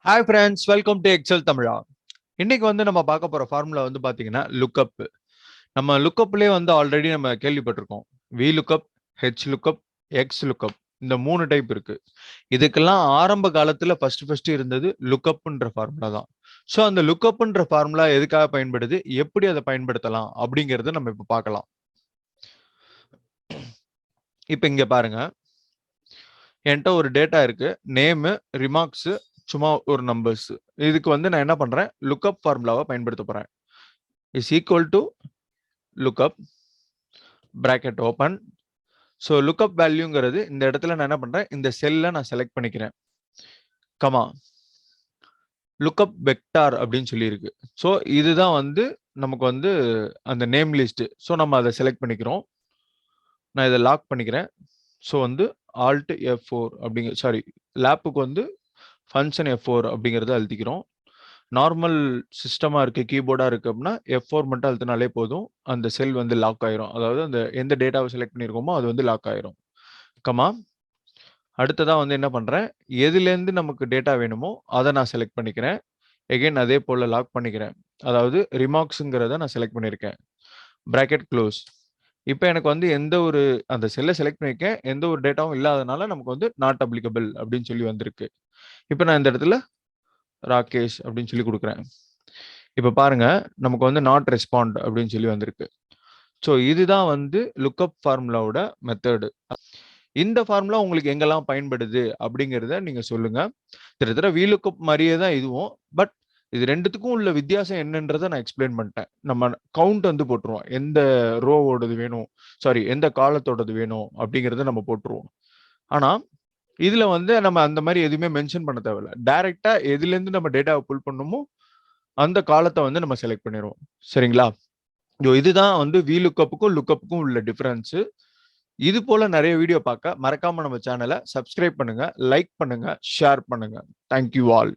Hi friends, welcome to Excel Tamizha. இன்னைக்கு நம்ம பார்க்க போற ஃபார்முலா பாத்தீங்கன்னா லுக்கப். நம்ம லுக்கப்லயே ஆல்ரெடி நம்ம கேள்விப்பட்டிருக்கோம். V lookup, H lookup, X lookup, இந்த 3 டைப் இருக்கு. இதுக்கெல்லாம் ஆரம்ப காலத்துல ஃபர்ஸ்ட் இருந்தது லுக்கப்ன்ற ஃபார்முலா தான். ஸோ அந்த லுக்கப்ன்ற ஃபார்முலா எதுக்காக பயன்படுது, எப்படி அதை பயன்படுத்தலாம் அப்படிங்கறத நம்ம இப்ப பார்க்கலாம். இப்ப இங்க பாருங்க, என்கிட்ட ஒரு டேட்டா இருக்கு. நேமு, ரிமார்க்ஸ், சும்மா ஒரு நம்பர்ஸ். இதுக்கு நான் என்ன பண்றேன், லுக்கப் ஃபார்முலாவை பயன்படுத்த போறேன். Is equal to lookup bracket open. So lookup வேல்யூங்கிறது இந்த இடத்துல நான் என்ன பண்றேன், இந்த செல்ல நான் செலக்ட் பண்ணிக்கிறேன். கமா லுக்கப் வெக்டார் அப்படின்னு சொல்லி இருக்கு. ஸோ இதுதான் நமக்கு அந்த நேம் லிஸ்ட். ஸோ நம்ம அதை செலக்ட் பண்ணிக்கிறோம். நான் இதை லாக் பண்ணிக்கிறேன். ஸோ ஆல்ட் F4 அப்படிங்கிற சாரி லேப்புக்கு ஃபங்க்ஷன் F4 அப்படிங்கிறத அழுத்திக்கிறோம். நார்மல் சிஸ்டமா இருக்கு, கீபோர்டா இருக்கு அப்படின்னா F4 மட்டும் அழுத்தினாலே போதும். அந்த செல் லாக் ஆயிரும். அதாவது அந்த எந்த டேட்டாவை செலக்ட் பண்ணியிருக்கோமோ அது லாக் ஆயிரும். கமா அடுத்ததா என்ன பண்றேன், எதுலேருந்து நமக்கு டேட்டா வேணுமோ அதை நான் செலக்ட் பண்ணிக்கிறேன். எகைன் அதே போல லாக் பண்ணிக்கிறேன். அதாவது ரிமார்க்ஸுங்கிறத நான் செலக்ட் பண்ணியிருக்கேன். Bracket close. இப்போ எனக்கு எந்த ஒரு அந்த செல்லை செலக்ட் பண்ணியிருக்கேன், எந்த ஒரு டேட்டாவும் இல்லாதனால நமக்கு நாட் அப்ளிகபிள் அப்படின்னு சொல்லி வந்திருக்கு. இப்போ நான் இந்த இடத்துல ராகேஷ் அப்படின்னு சொல்லி கொடுக்குறேன். இப்போ பாருங்க, நமக்கு நாட் ரெஸ்பாண்ட் அப்படின்னு சொல்லி வந்திருக்கு. ஸோ இதுதான் லுக்கப் ஃபார்முலாவோட மெத்தடு. இந்த ஃபார்முலா உங்களுக்கு எங்கெல்லாம் பயன்படுது அப்படிங்கிறத நீங்க சொல்லுங்க. கிட்டத்தட்ட VLOOKUP மாதிரியே தான் இதுவும். பட் இது ரெண்டுத்துக்கும் உள்ள வித்தியாசம் என்னன்றதை நான் எக்ஸ்பிளைன் பண்ணிட்டேன். நம்ம கவுண்ட் போட்டுருவோம், எந்த ரோவோடது வேணும், சாரி எந்த காலத்தோடது வேணும் அப்படிங்கிறத நம்ம போட்டுருவோம். ஆனா இதுல நம்ம அந்த மாதிரி எதுவுமே மென்ஷன் பண்ண தேவையில்ல. டைரக்டா எதுல இருந்து நம்ம டேட்டாவை புல் பண்ணுமோ அந்த காலத்தை நம்ம செலக்ட் பண்ணிடுவோம். சரிங்களா? இதுதான் VLOOKUPக்கும் லுக்கப்புக்கும் உள்ள டிஃபரன்ஸ். இது போல நிறைய வீடியோ பார்க்க மறக்காம நம்ம சேனலை சப்ஸ்கிரைப் பண்ணுங்க, லைக் பண்ணுங்க, ஷேர் பண்ணுங்க. Thank you all.